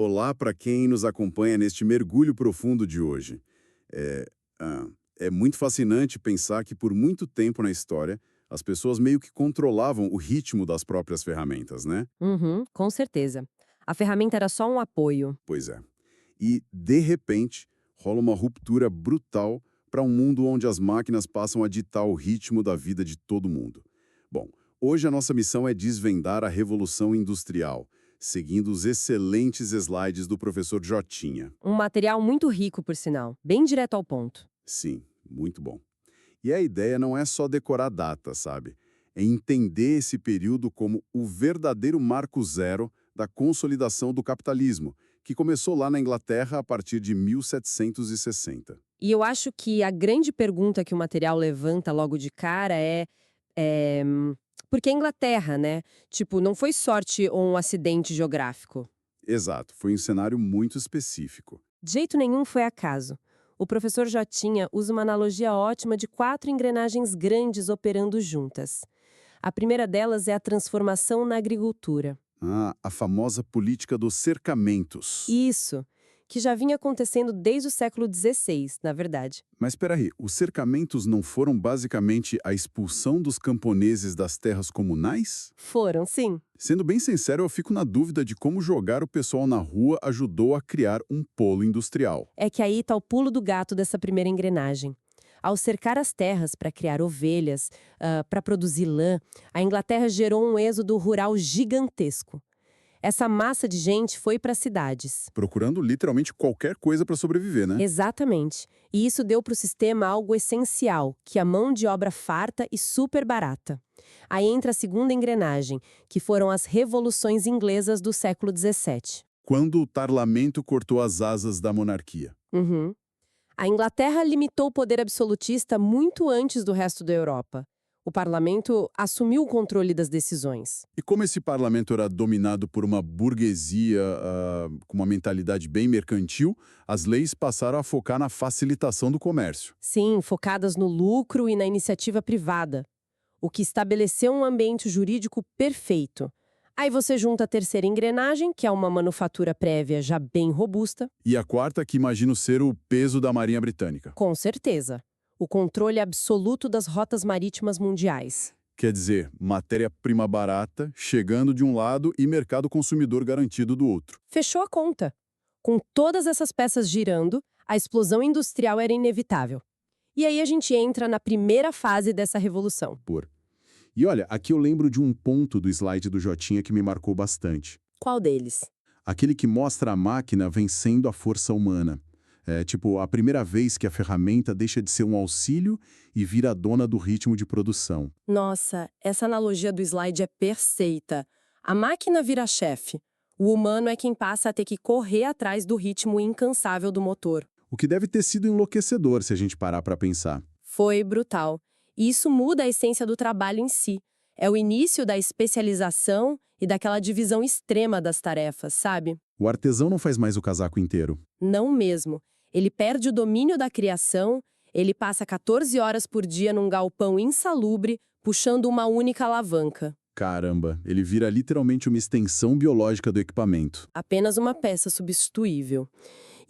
Olá para quem nos acompanha neste mergulho profundo de hoje. É, é muito fascinante pensar que por muito tempo na história, as pessoas meio que controlavam o ritmo das próprias ferramentas, né? Uhum, com certeza. A ferramenta era só um apoio. Pois é. E, de repente, rola uma ruptura brutal para um mundo onde as máquinas passam a ditar o ritmo da vida de todo mundo. Bom, hoje a nossa missão é desvendar a Revolução Industrial, seguindo os excelentes slides do professor Jotinha. Um material muito rico, por sinal, bem direto ao ponto. Sim, muito bom. E a ideia não é só decorar data, sabe? É entender esse período como o verdadeiro marco zero da consolidação do capitalismo, que começou lá na Inglaterra a partir de 1760. E eu acho que a grande pergunta que o material levanta logo de cara é por que a Inglaterra, né? Tipo, não foi sorte ou um acidente geográfico. Exato, foi um cenário muito específico. De jeito nenhum foi acaso. O professor Jotinha usa uma analogia ótima de 4 engrenagens grandes operando juntas. A primeira delas é a transformação na agricultura. Ah, a famosa política dos cercamentos. Isso, que já vinha acontecendo desde o século XVI, na verdade. Mas espera aí, os cercamentos não foram basicamente a expulsão dos camponeses das terras comunais? Foram, sim. Sendo bem sincero, eu fico na dúvida de como jogar o pessoal na rua ajudou a criar um polo industrial. É que aí está o pulo do gato dessa primeira engrenagem. Ao cercar as terras para criar ovelhas, para produzir lã, a Inglaterra gerou um êxodo rural gigantesco. Essa massa de gente foi para as cidades. Procurando literalmente qualquer coisa para sobreviver, né? Exatamente. E isso deu para o sistema algo essencial, que é a mão de obra farta e super barata. Aí entra a segunda engrenagem, que foram as revoluções inglesas do século XVII. Quando o parlamento cortou as asas da monarquia. Uhum. A Inglaterra limitou o poder absolutista muito antes do resto da Europa. O parlamento assumiu o controle das decisões. E como esse parlamento era dominado por uma burguesia com uma mentalidade bem mercantil, as leis passaram a focar na facilitação do comércio. Sim, focadas no lucro e na iniciativa privada, o que estabeleceu um ambiente jurídico perfeito. Aí você junta a terceira engrenagem, que é uma manufatura prévia já bem robusta. E a quarta, que imagino ser o peso da Marinha Britânica. Com certeza. O controle absoluto das rotas marítimas mundiais. Quer dizer, matéria-prima barata chegando de um lado e mercado consumidor garantido do outro. Fechou a conta. Com todas essas peças girando, a explosão industrial era inevitável. E aí a gente entra na primeira fase dessa revolução. E olha, aqui eu lembro de um ponto do slide do Jotinha que me marcou bastante. Qual deles? Aquele que mostra a máquina vencendo a força humana. É tipo a primeira vez que a ferramenta deixa de ser um auxílio e vira a dona do ritmo de produção. Nossa, essa analogia do slide é perfeita. A máquina vira chefe. O humano é quem passa a ter que correr atrás do ritmo incansável do motor. O que deve ter sido enlouquecedor se a gente parar para pensar. Foi brutal. E isso muda a essência do trabalho em si. É o início da especialização e daquela divisão extrema das tarefas, sabe? O artesão não faz mais o casaco inteiro. Não mesmo. Ele perde o domínio da criação, ele passa 14 horas por dia num galpão insalubre, puxando uma única alavanca. Caramba, ele vira literalmente uma extensão biológica do equipamento. Apenas uma peça substituível.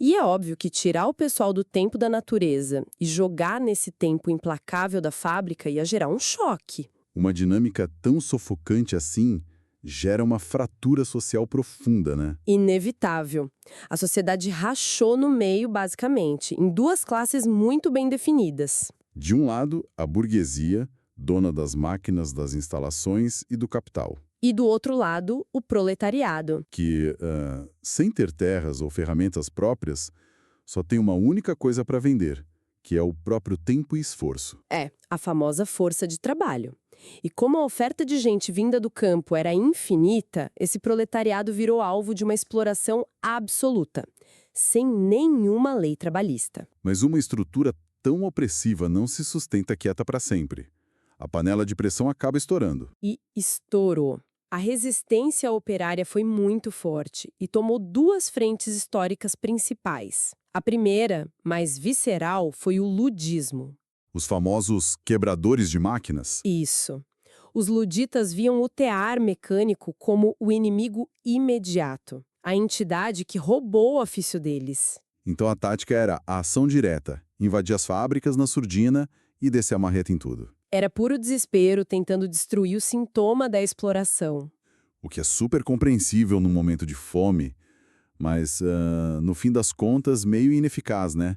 E é óbvio que tirar o pessoal do tempo da natureza e jogar nesse tempo implacável da fábrica ia gerar um choque. Uma dinâmica tão sufocante assim gera uma fratura social profunda, né? Inevitável. A sociedade rachou no meio, basicamente, em duas classes muito bem definidas. De um lado, a burguesia, dona das máquinas, das instalações e do capital, E do outro lado, o proletariado. que, sem ter terras ou ferramentas próprias, só tem uma única coisa para vender, que é o próprio tempo e esforço. É, a famosa força de trabalho. E como a oferta de gente vinda do campo era infinita, esse proletariado virou alvo de uma exploração absoluta, sem nenhuma lei trabalhista. Mas uma estrutura tão opressiva não se sustenta quieta para sempre. A panela de pressão acaba estourando. E estourou. A resistência operária foi muito forte e tomou duas frentes históricas principais. A primeira, mais visceral, foi o ludismo. Os famosos quebradores de máquinas. Isso. Os luditas viam o tear mecânico como o inimigo imediato. a entidade que roubou o ofício deles. Então a tática era a ação direta, invadir as fábricas na surdina e descer a marreta em tudo. Era puro desespero tentando destruir o sintoma da exploração. O que é super compreensível num momento de fome, mas, no fim das contas, meio ineficaz, né?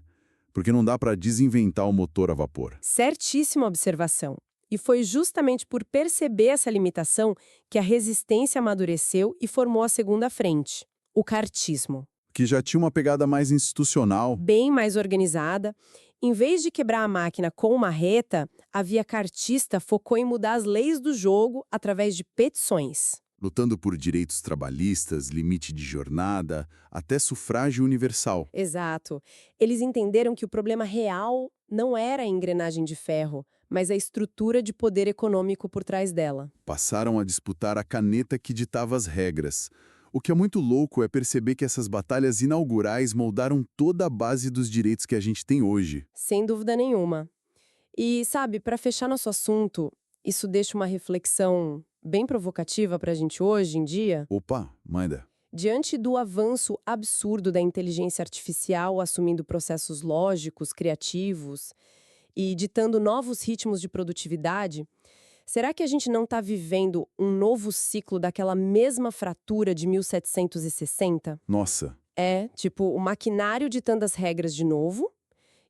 Porque não dá para desinventar o motor a vapor. Certíssima observação. E foi justamente por perceber essa limitação que a resistência amadureceu e formou a segunda frente, o kartismo. Que já tinha uma pegada mais institucional. Bem mais organizada. Em vez de quebrar a máquina com uma marreta, a via kartista focou em mudar as leis do jogo através de petições. Lutando por direitos trabalhistas, limite de jornada, até sufrágio universal. Exato. Eles entenderam que o problema real não era a engrenagem de ferro, mas a estrutura de poder econômico por trás dela. Passaram a disputar a caneta que ditava as regras. O que é muito louco é perceber que essas batalhas inaugurais moldaram toda a base dos direitos que a gente tem hoje. Sem dúvida nenhuma. E, sabe, para fechar nosso assunto, isso deixa uma reflexão bem provocativa para a gente hoje em dia. Opa, manda. Diante do avanço absurdo da inteligência artificial assumindo processos lógicos, criativos e ditando novos ritmos de produtividade, será que a gente não está vivendo um novo ciclo daquela mesma fratura de 1760? Nossa, É, tipo, o maquinário ditando as regras de novo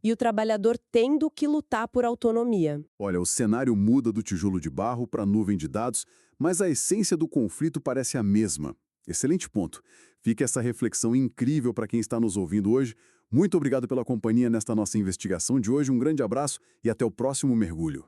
e o trabalhador tendo que lutar por autonomia. olha, o cenário muda do tijolo de barro para a nuvem de dados, mas a essência do conflito parece a mesma. Excelente ponto. Fica essa reflexão incrível para quem está nos ouvindo hoje. Muito obrigado pela companhia nesta nossa investigação de hoje. Um grande abraço e até o próximo mergulho.